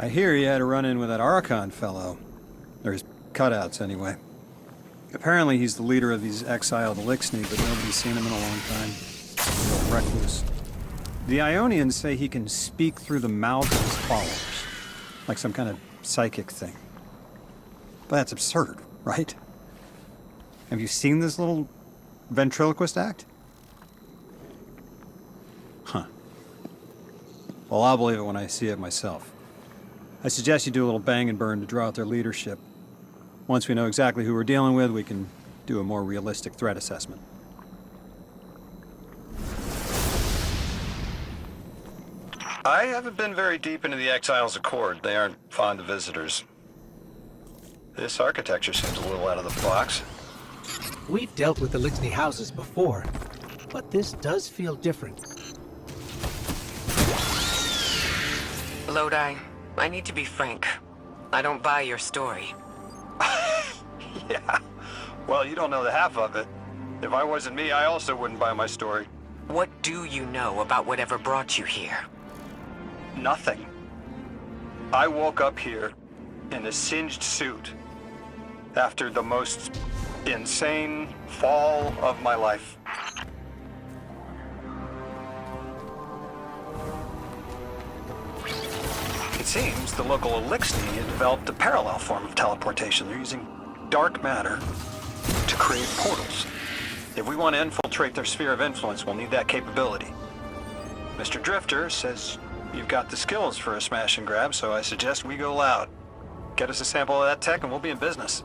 I hear you had a run-in with that Archon fellow. Or his cutouts, anyway. Apparently he's the leader of these exiled Elixni, but nobody's seen him in a long time. Real recluse. The Ionians say he can speak through the mouths of his followers. Like some kind of psychic thing. But that's absurd, right? Have you seen this little ventriloquist act? Huh. Well, I'll believe it when I see it myself. I suggest you do a little bang and burn to draw out their leadership. Once we know exactly who we're dealing with, we can do a more realistic threat assessment. I haven't been very deep into the Exiles' Accord. They aren't fond of visitors. This architecture seems a little out of the box. We've dealt with the Elixni houses before, but this does feel different. Lodi, I need to be frank. I don't buy your story. Yeah. Well, you don't know the half of it. If I wasn't me, I also wouldn't buy my story. What do you know about whatever brought you here? Nothing. I woke up here in a singed suit after the most insane fall of my life. It seems the local Elixni had developed a parallel form of teleportation. They're using dark matter to create portals. If we want to infiltrate their sphere of influence, we'll need that capability. Mr. Drifter says you've got the skills for a smash and grab, so I suggest we go loud. Get us a sample of that tech and we'll be in business.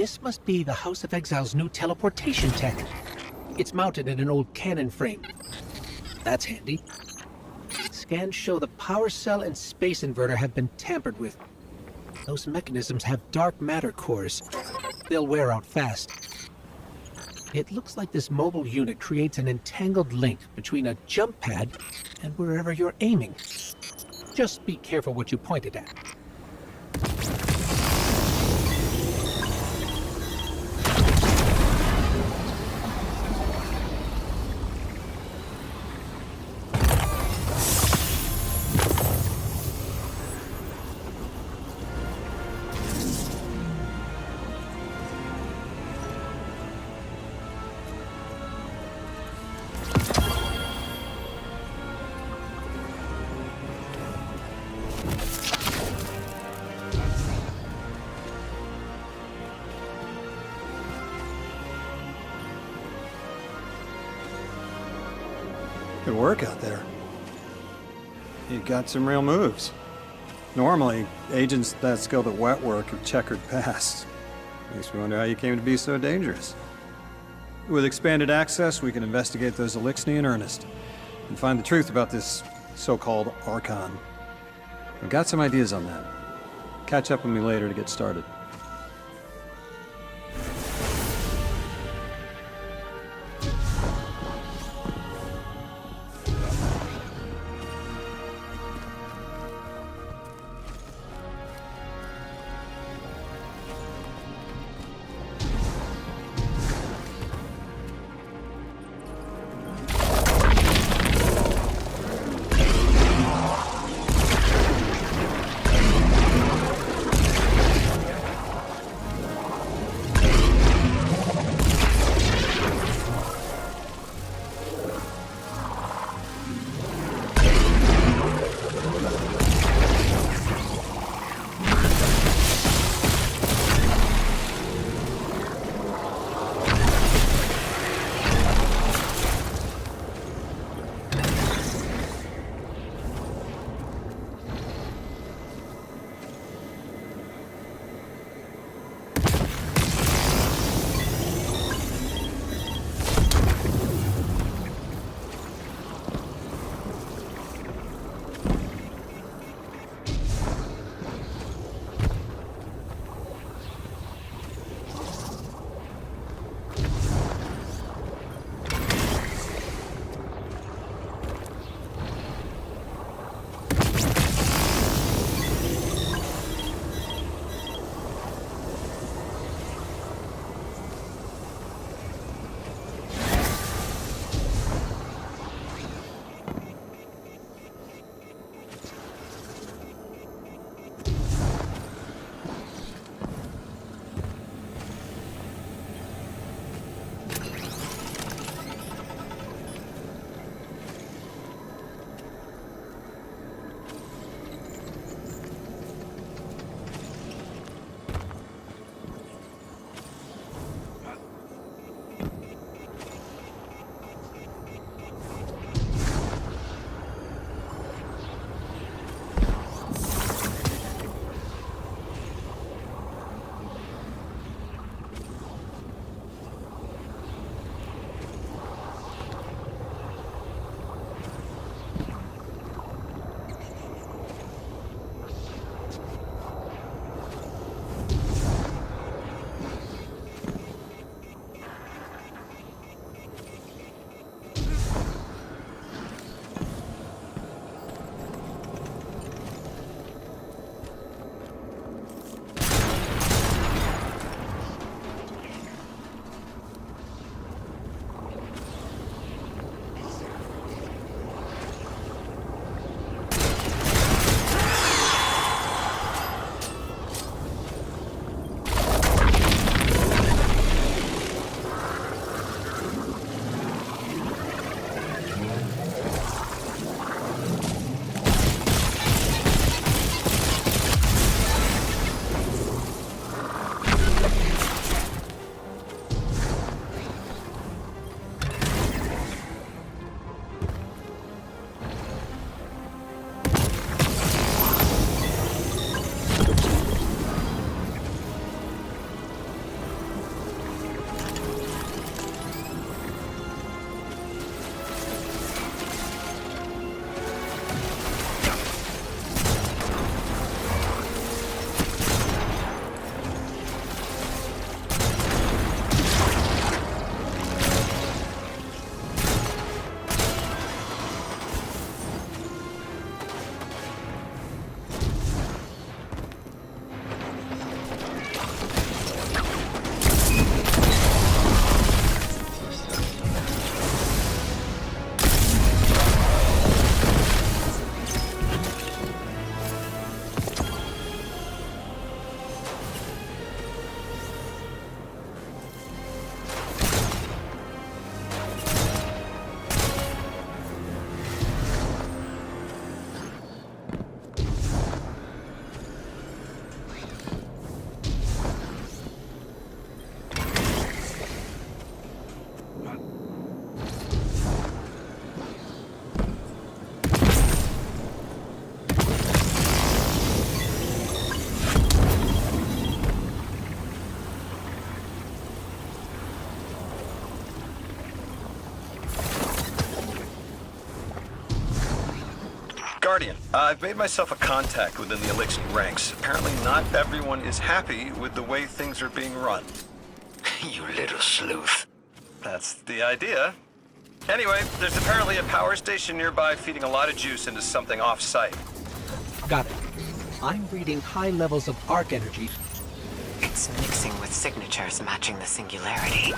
This must be the House of Exile's new teleportation tech. It's mounted in an old cannon frame. That's handy. Scans show the power cell and space inverter have been tampered with. Those mechanisms have dark matter cores. They'll wear out fast. It looks like this mobile unit creates an entangled link between a jump pad and wherever you're aiming. Just be careful what you pointed at. Good work out there. You got some real moves. Normally, agents that skilled at wet work have checkered past. Makes me wonder how you came to be so dangerous. With expanded access, we can investigate those Elixni in earnest, and find the truth about this so-called Archon. I've got some ideas on that. Catch up with me later to get started. Guardian, I've made myself a contact within the Elixir ranks. Apparently not everyone is happy with the way things are being run. You little sleuth. That's the idea. Anyway, there's apparently a power station nearby feeding a lot of juice into something off-site. Got it. I'm reading high levels of arc energy. It's mixing with signatures matching the singularity.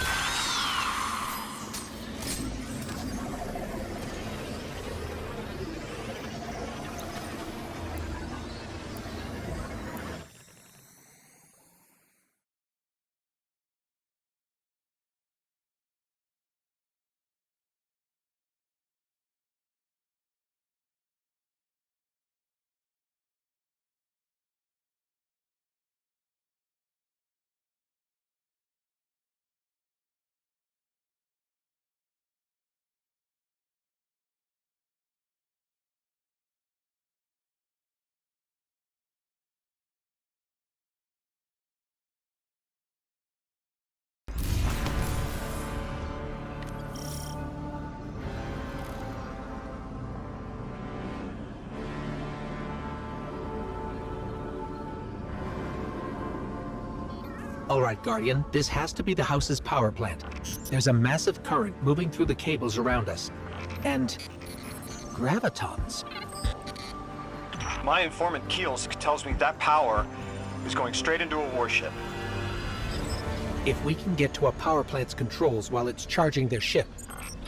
All right, Guardian, this has to be the house's power plant. There's a massive current moving through the cables around us. And gravitons. My informant Keels tells me that power is going straight into a warship. If we can get to a power plant's controls while it's charging their ship,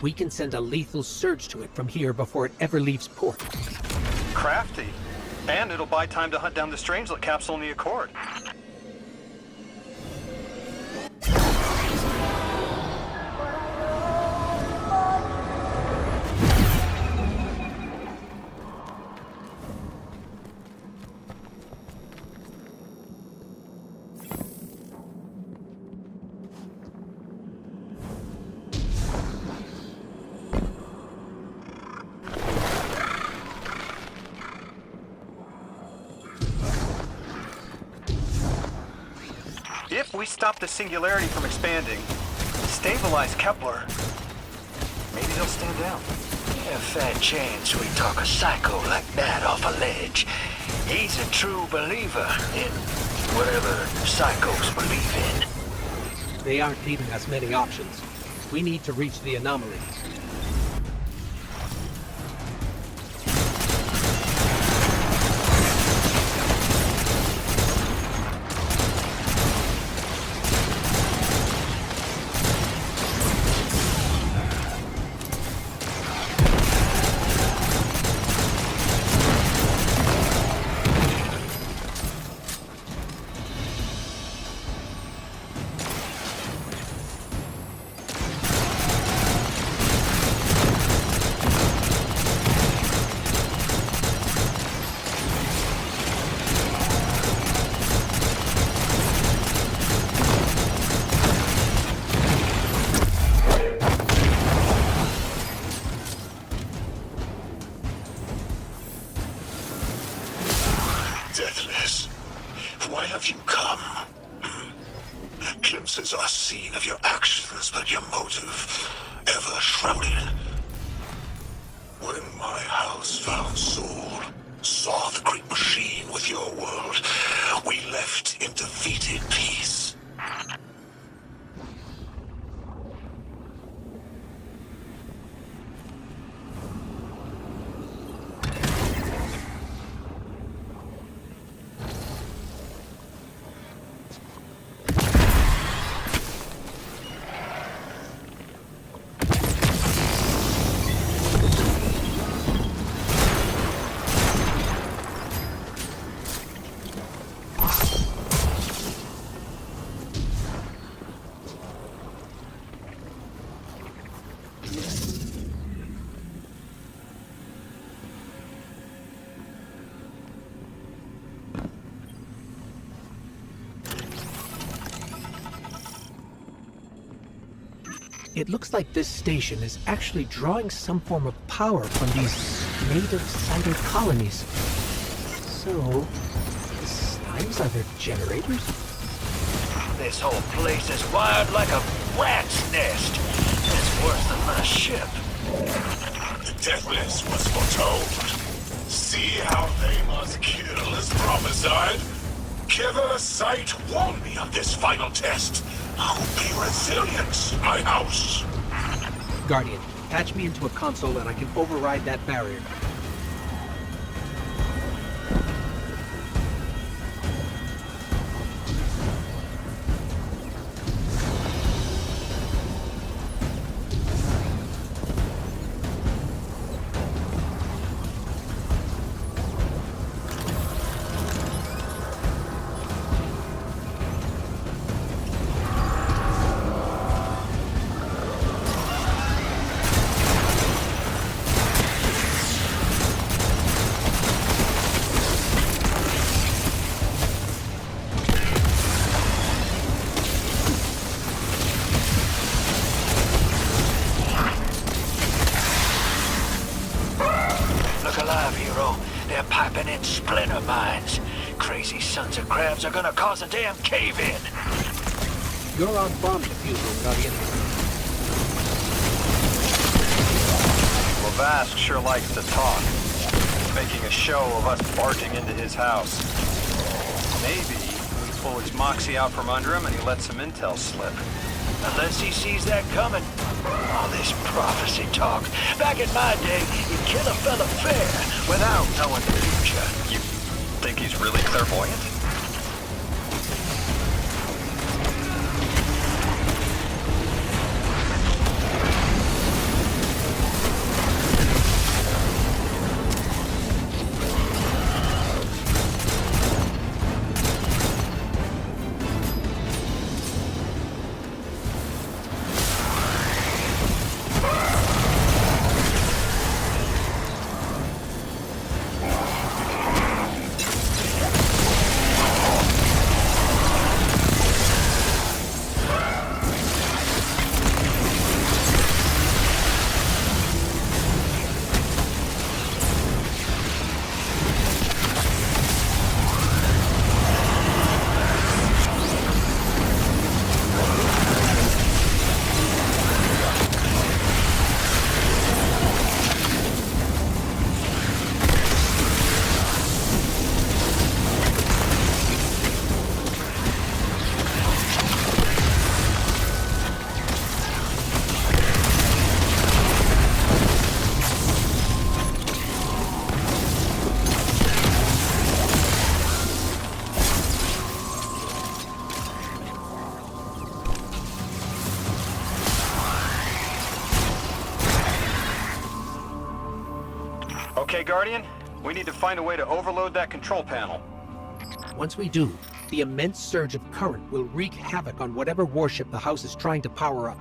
we can send a lethal surge to it from here before it ever leaves port. Crafty. And it'll buy time to hunt down the Strangelet capsule in the Accord. If we stop the singularity from expanding, stabilize Kepler, maybe they'll stand down. Yeah, fat chance we talk a psycho like that off a ledge. He's a true believer in whatever psychos believe in. They aren't leaving us many options. We need to reach the anomaly. Deathless, why have you come? Glimpses are seen of your actions, but your motive ever shrouded. When my house found Soul, saw the great machine with your world, we left in defeated peace. It looks like this station is actually drawing some form of power from these native cider colonies. So, the slimes are their generators? This whole place is wired like a rat's nest. It's worse than my ship. The Deathless was foretold. See how they must kill as prophesied? Kiver Sight warned me of this final test. I'll be resilient, my house. Guardian, patch me into a console and I can override that barrier. They're piping in splinter mines. Crazy sons of crabs are gonna cause a damn cave-in. You're on bomb defusal, Guardian. Well, Vask sure likes to talk. He's making a show of us barging into his house. Maybe we pull his moxie out from under him and he lets some intel slip. Unless he sees that coming. All this prophecy talk. Back in my day, you'd kill a fella fair without knowing the future. You think he's really clairvoyant? Okay, Guardian, we need to find a way to overload that control panel. Once we do, the immense surge of current will wreak havoc on whatever warship the House is trying to power up.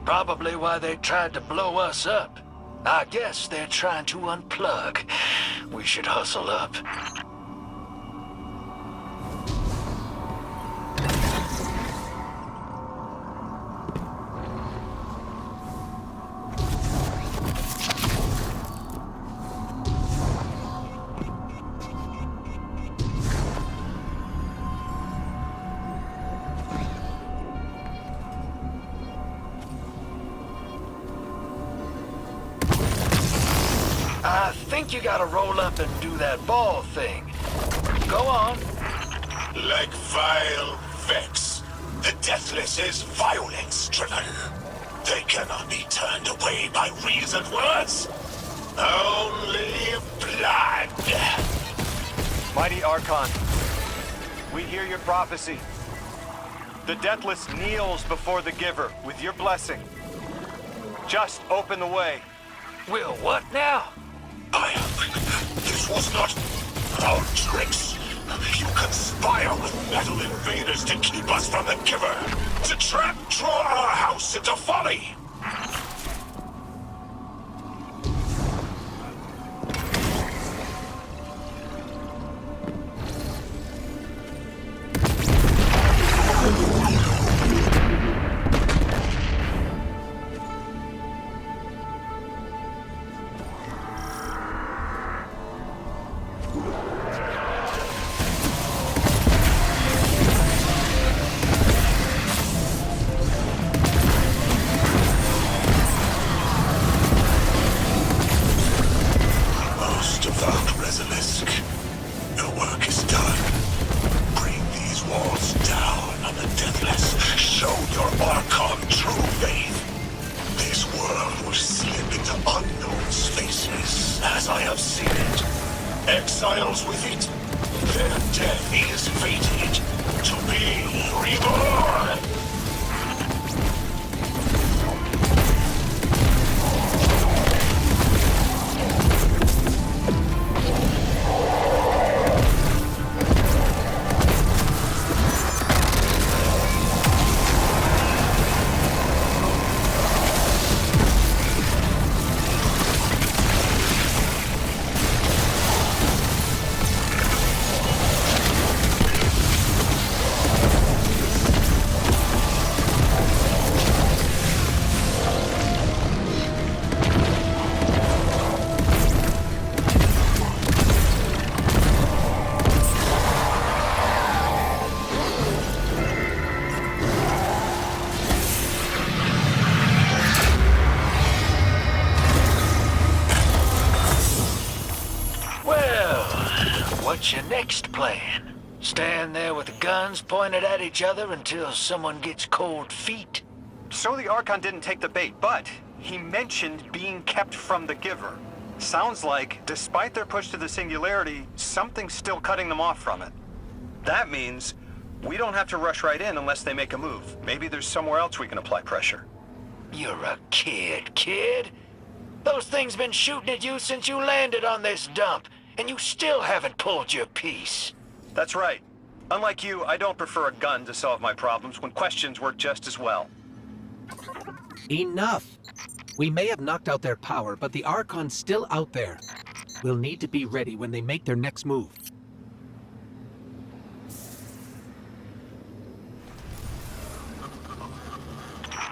Probably why they tried to blow us up. I guess they're trying to unplug. We should hustle up. I think you gotta roll up and do that ball thing. Go on. Like vile Vex, the Deathless is violence-driven. They cannot be turned away by reasoned words. Only blood. Mighty Archon, we hear your prophecy. The Deathless kneels before the Giver with your blessing. Just open the way. Will what now? This was not our tricks. You conspire with metal invaders to keep us from the Giver. To draw our house into folly. exiles with it. Their death is fated to be reborn. What's your next plan? Stand there with the guns pointed at each other until someone gets cold feet? So the Archon didn't take the bait, but he mentioned being kept from the Giver. Sounds like, despite their push to the Singularity, something's still cutting them off from it. That means we don't have to rush right in unless they make a move. Maybe there's somewhere else we can apply pressure. You're a kid. Those things been shooting at you since you landed on this dump, and you still haven't pulled your piece. That's right. Unlike you, I don't prefer a gun to solve my problems when questions work just as well. Enough! We may have knocked out their power, but the Archon's still out there. We'll need to be ready when they make their next move.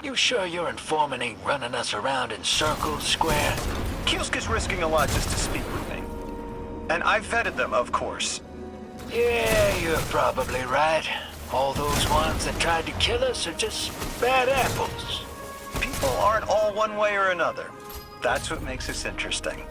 You sure your informant ain't running us around in circles, Square? Kiosk is risking a lot just to speak with me. And I've vetted them, of course. Yeah, you're probably right. All those ones that tried to kill us are just bad apples. People aren't all one way or another. That's what makes us interesting.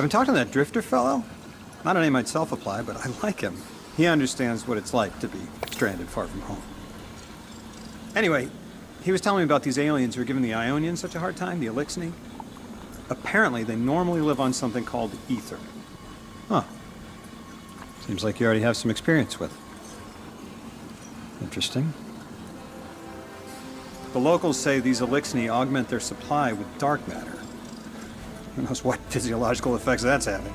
I've been talking to that drifter fellow. Not a name I'd self-apply, but I like him. He understands what it's like to be stranded far from home. Anyway, he was telling me about these aliens who are giving the Ionians such a hard time, the Elixni. Apparently, they normally live on something called ether. Huh. Seems like you already have some experience with. Interesting. The locals say these Elixni augment their supply with dark matter. Who knows what physiological effects that's having.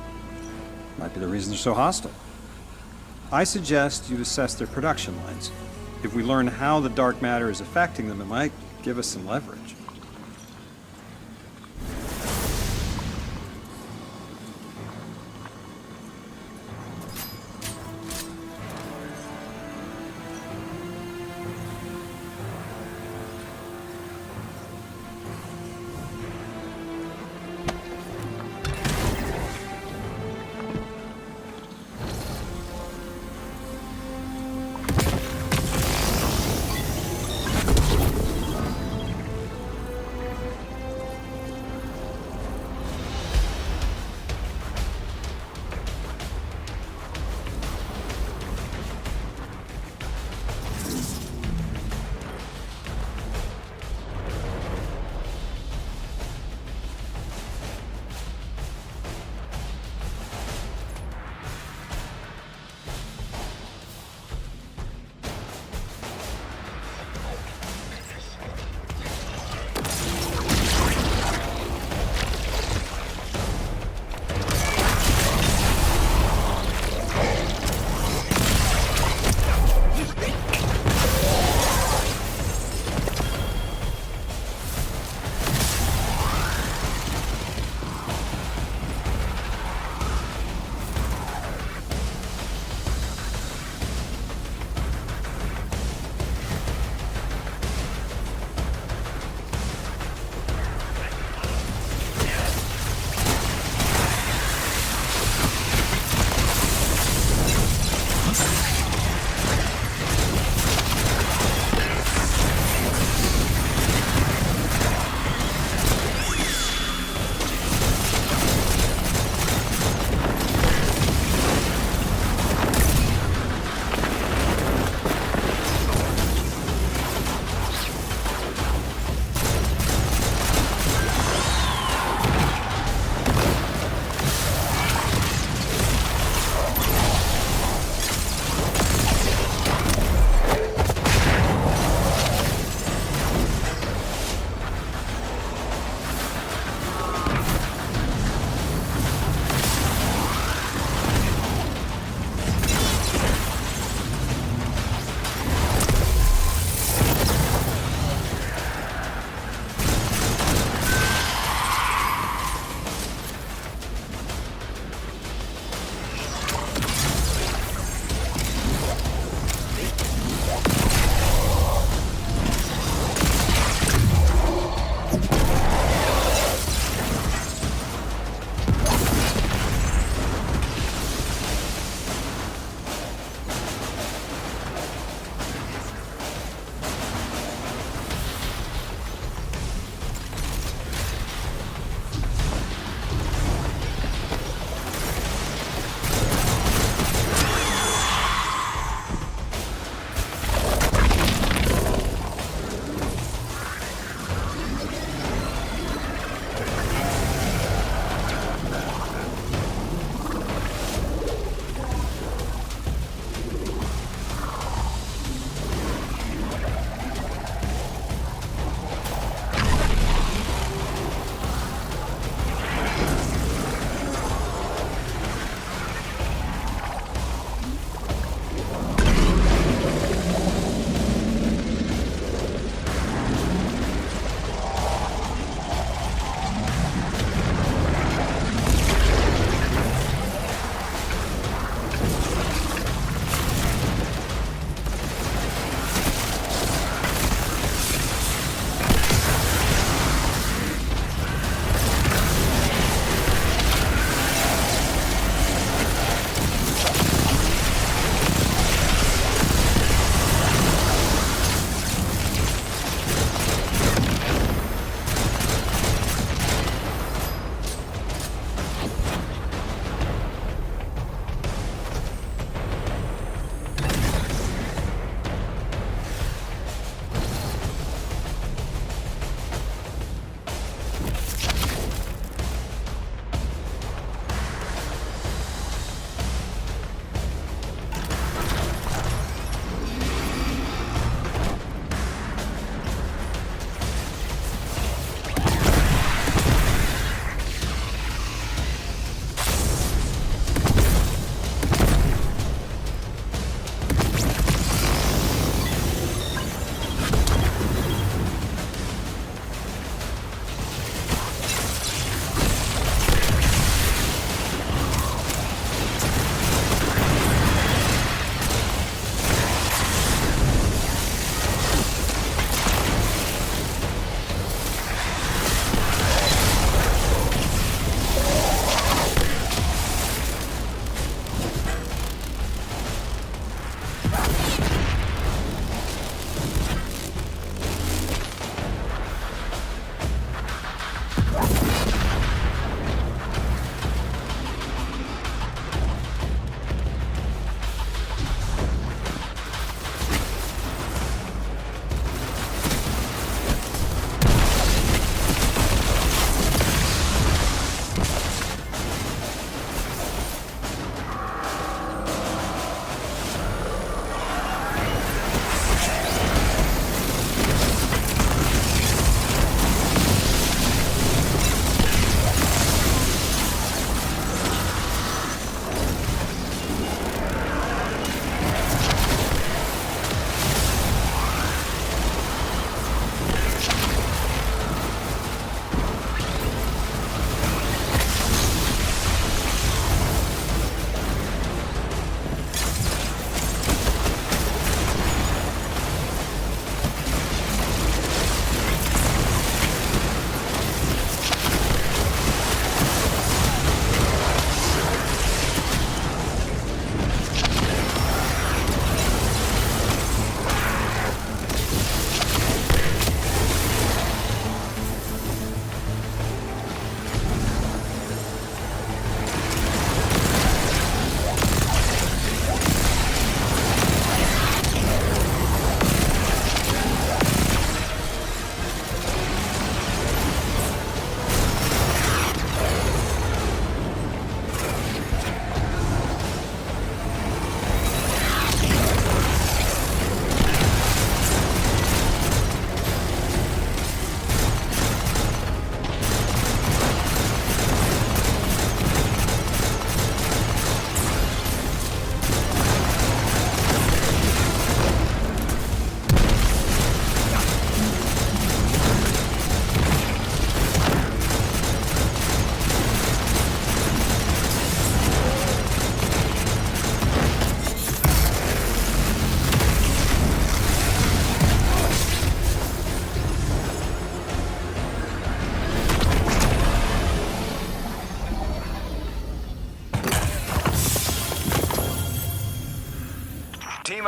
Might be the reason they're so hostile. I suggest you assess their production lines. If we learn how the dark matter is affecting them, it might give us some leverage.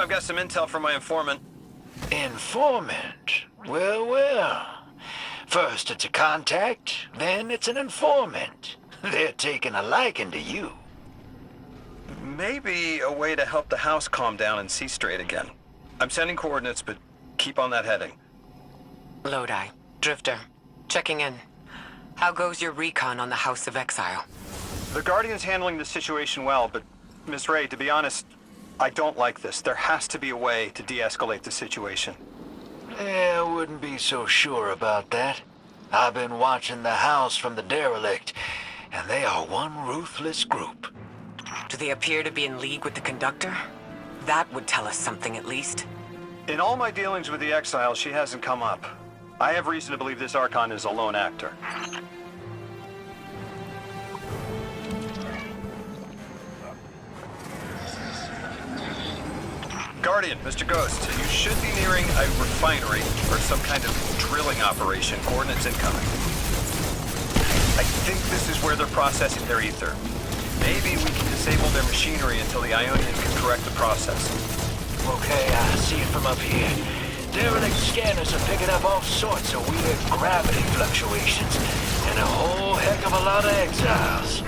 I've got some intel from my informant. Informant? Well, well. First it's a contact, then it's an informant. They're taking a liking to you. Maybe a way to help the house calm down and see straight again. I'm sending coordinates, but keep on that heading. Lodi, Drifter, checking in. How goes your recon on the House of Exile? The Guardian's handling the situation well, but Miss Ray, to be honest, I don't like this. There has to be a way to de-escalate the situation. I wouldn't be so sure about that. I've been watching the house from the derelict, and they are one ruthless group. Do they appear to be in league with the Conductor? That would tell us something at least. In all my dealings with the Exile, she hasn't come up. I have reason to believe this Archon is a lone actor. Guardian, Mr. Ghost, you should be nearing a refinery or some kind of drilling operation. Coordinates incoming. I think this is where they're processing their ether. Maybe we can disable their machinery until the Ionian can correct the process. Okay, I see it from up here. Derelict scanners are picking up all sorts of weird gravity fluctuations, and a whole heck of a lot of exiles.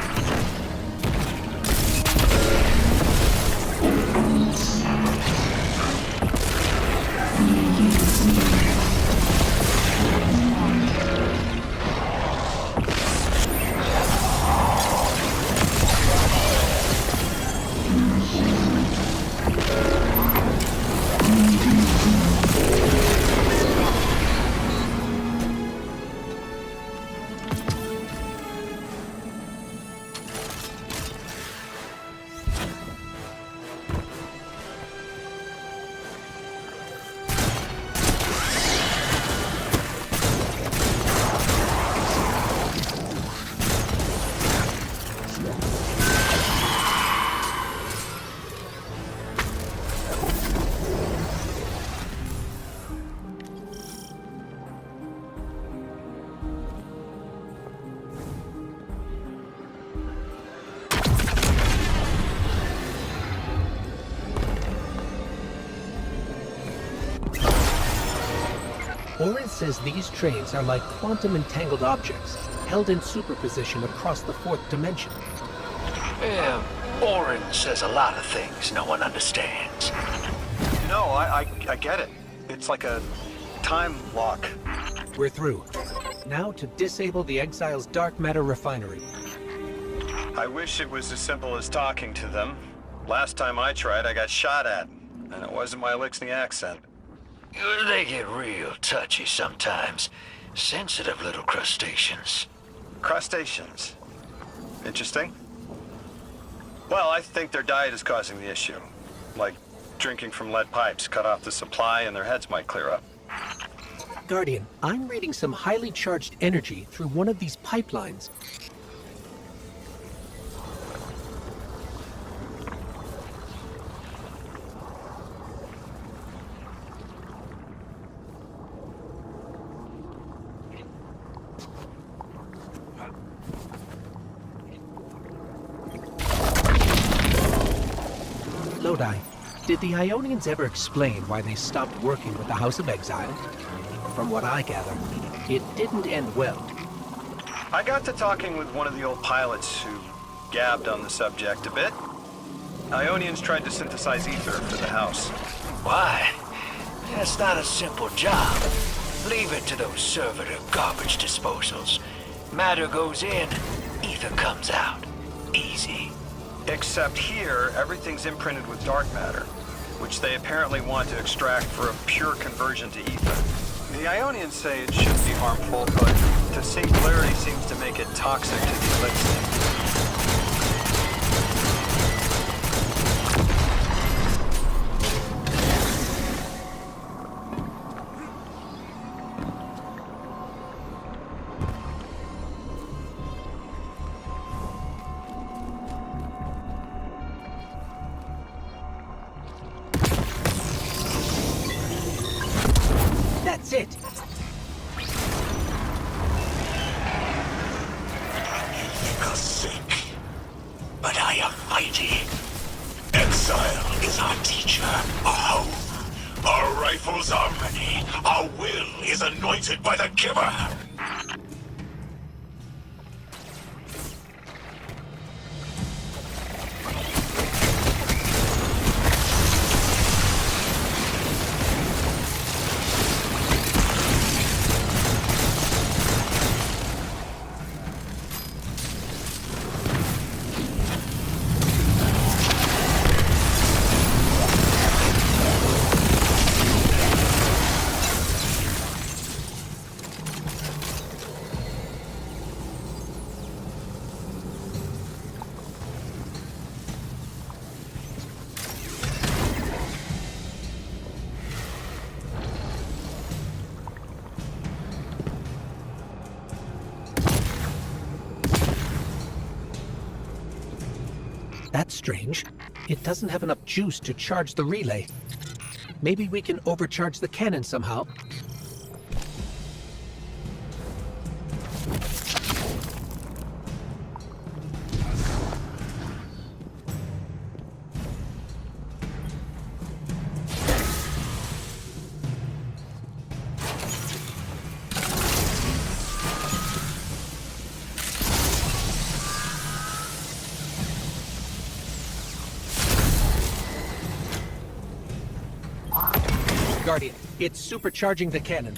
Orin says these trains are like quantum-entangled objects, held in superposition across the fourth dimension. Yeah, Orin says a lot of things no one understands. No, I get it. It's like a time lock. We're through. Now to disable the Exile's dark matter refinery. I wish it was as simple as talking to them. Last time I tried, I got shot at. And it wasn't my Lixney accent. They get real touchy sometimes. Sensitive little crustaceans. Crustaceans. Interesting. Well, I think their diet is causing the issue. Like drinking from lead pipes, cut off the supply, and their heads might clear up. Guardian, I'm reading some highly charged energy through one of these pipelines. Lodi, did the Ionians ever explain why they stopped working with the House of Exile? From what I gather, it didn't end well. I got to talking with one of the old pilots who gabbed on the subject a bit. Ionians tried to synthesize ether for the house. Why? That's not a simple job. Leave it to those servitor garbage disposals. Matter goes in, ether comes out. Easy. Except here, everything's imprinted with dark matter, which they apparently want to extract for a pure conversion to ether. The Ionians say it shouldn't be harmful, but the singularity seems to make it toxic to the elixir. That's it! You think I'll sink, but I am mighty. Exile. Exile is our teacher, our home. Our rifles are many. Our will is anointed by the Giver. That's strange. It doesn't have enough juice to charge the relay. Maybe we can overcharge the cannon somehow. Guardian, it's supercharging the cannon.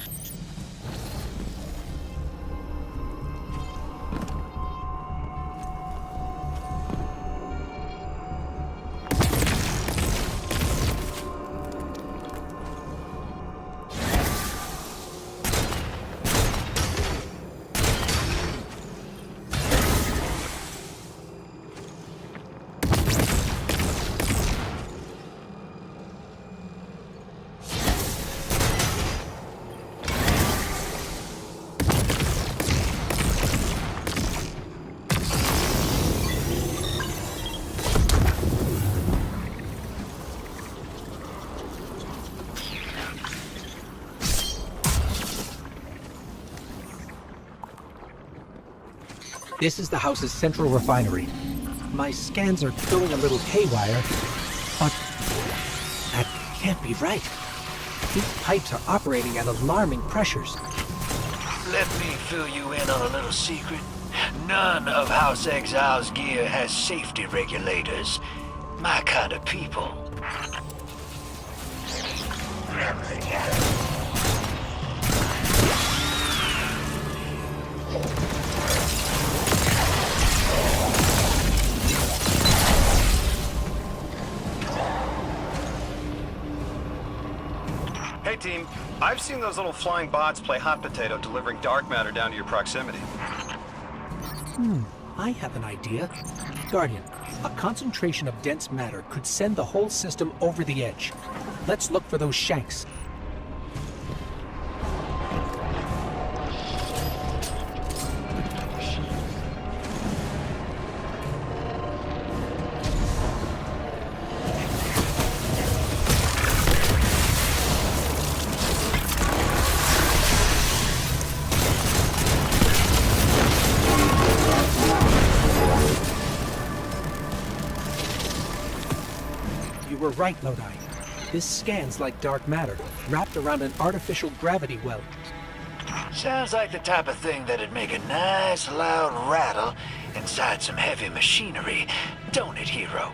This is the house's central refinery. My scans are going a little haywire, but that can't be right. These pipes are operating at alarming pressures. Let me fill you in on a little secret. None of House Exile's gear has safety regulators. My kind of people. Hey team, I've seen those little flying bots play hot potato delivering dark matter down to your proximity. I have an idea. Guardian, a concentration of dense matter could send the whole system over the edge. Let's look for those shanks. You were right, Lodi. This scans like dark matter, wrapped around an artificial gravity well. Sounds like the type of thing that'd make a nice loud rattle inside some heavy machinery, don't it, hero?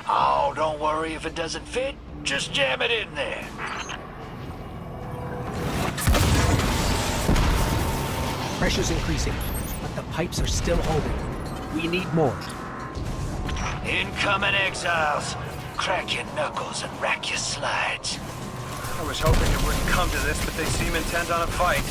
Oh, don't worry if it doesn't fit. Just jam it in there. Pressure's increasing, but the pipes are still holding. We need more. Incoming exiles. Crack your knuckles and rack your slides. I was hoping it wouldn't come to this, but they seem intent on a fight.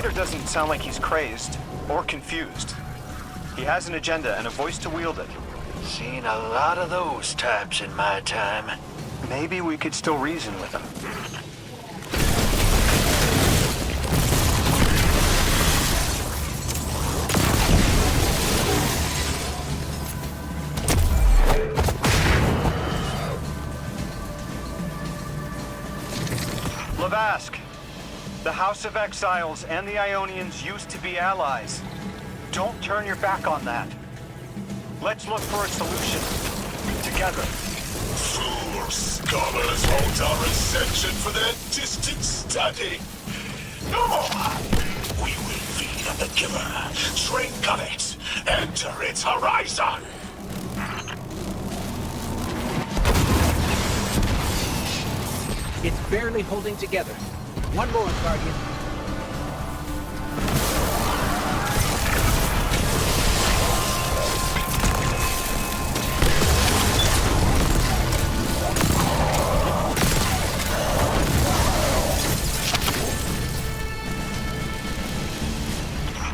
Commander doesn't sound like he's crazed or confused. He has an agenda and a voice to wield it. Seen a lot of those types in my time. Maybe we could still reason with him. Lavask, the House of Exiles and the Ionians used to be allies. Don't turn your back on that. Let's look for a solution. Together. Fool scholars hold our ascension for their distant study. No more! We will feed on the giver, drink of it, enter its horizon! It's barely holding together. One more, Guardian.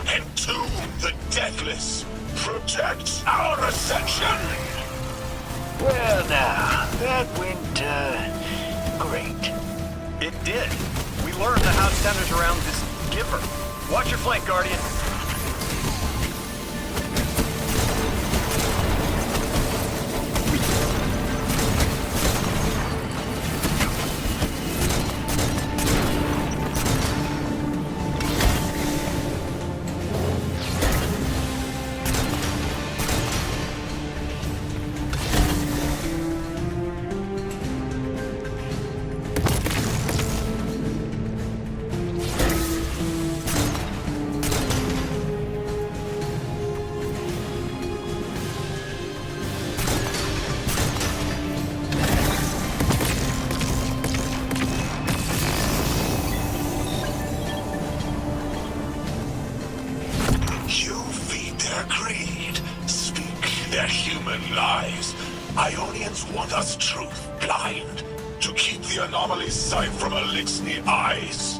Entomb the deathless! Protect our ascension! Well now, that went, great. It did. We learned the house centers around this giver. Watch your flank, Guardian. Their human lies. Ionians want us truth blind, to keep the anomaly's sight from Elixni eyes.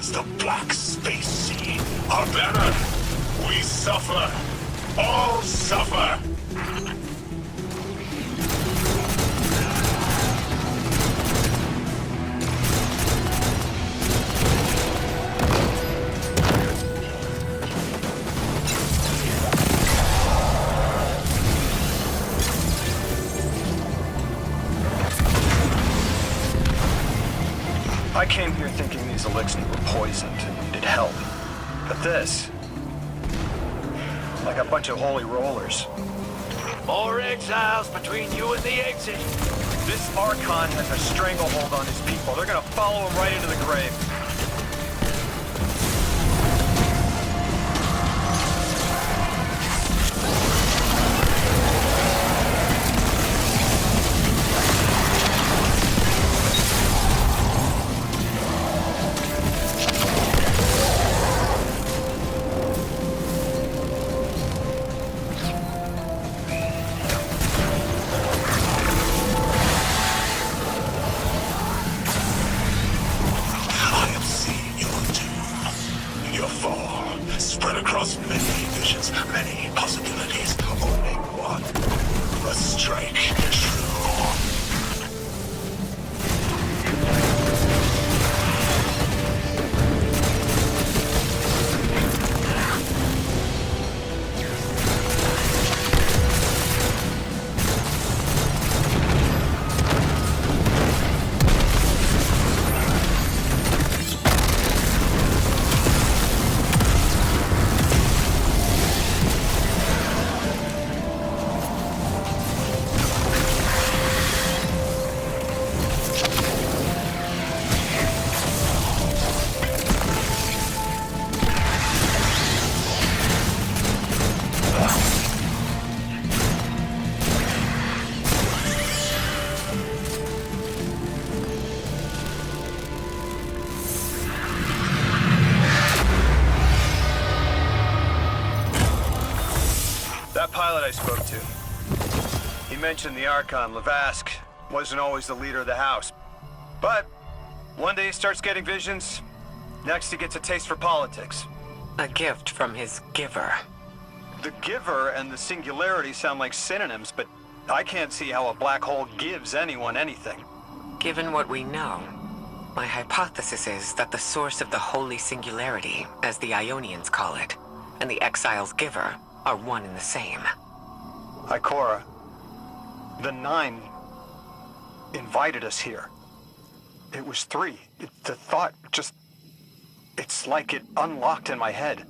The black space sea, our banner. We suffer. All suffer. I came here thinking these Elixni were poisoned and needed help. But this... like a bunch of holy rollers. More exiles between you and the exit. This Archon has a stranglehold on his people. They're gonna follow him right into the grave. pilot I spoke to. He mentioned the Archon, Lavask, wasn't always the leader of the house. But one day he starts getting visions, next he gets a taste for politics. A gift from his giver. The giver and the singularity sound like synonyms, but I can't see how a black hole gives anyone anything. Given what we know, my hypothesis is that the source of the holy singularity, as the Ionians call it, and the Exile's giver are one and the same. Ikora, the Nine invited us here. It was 3. The thought just... It's like it unlocked in my head.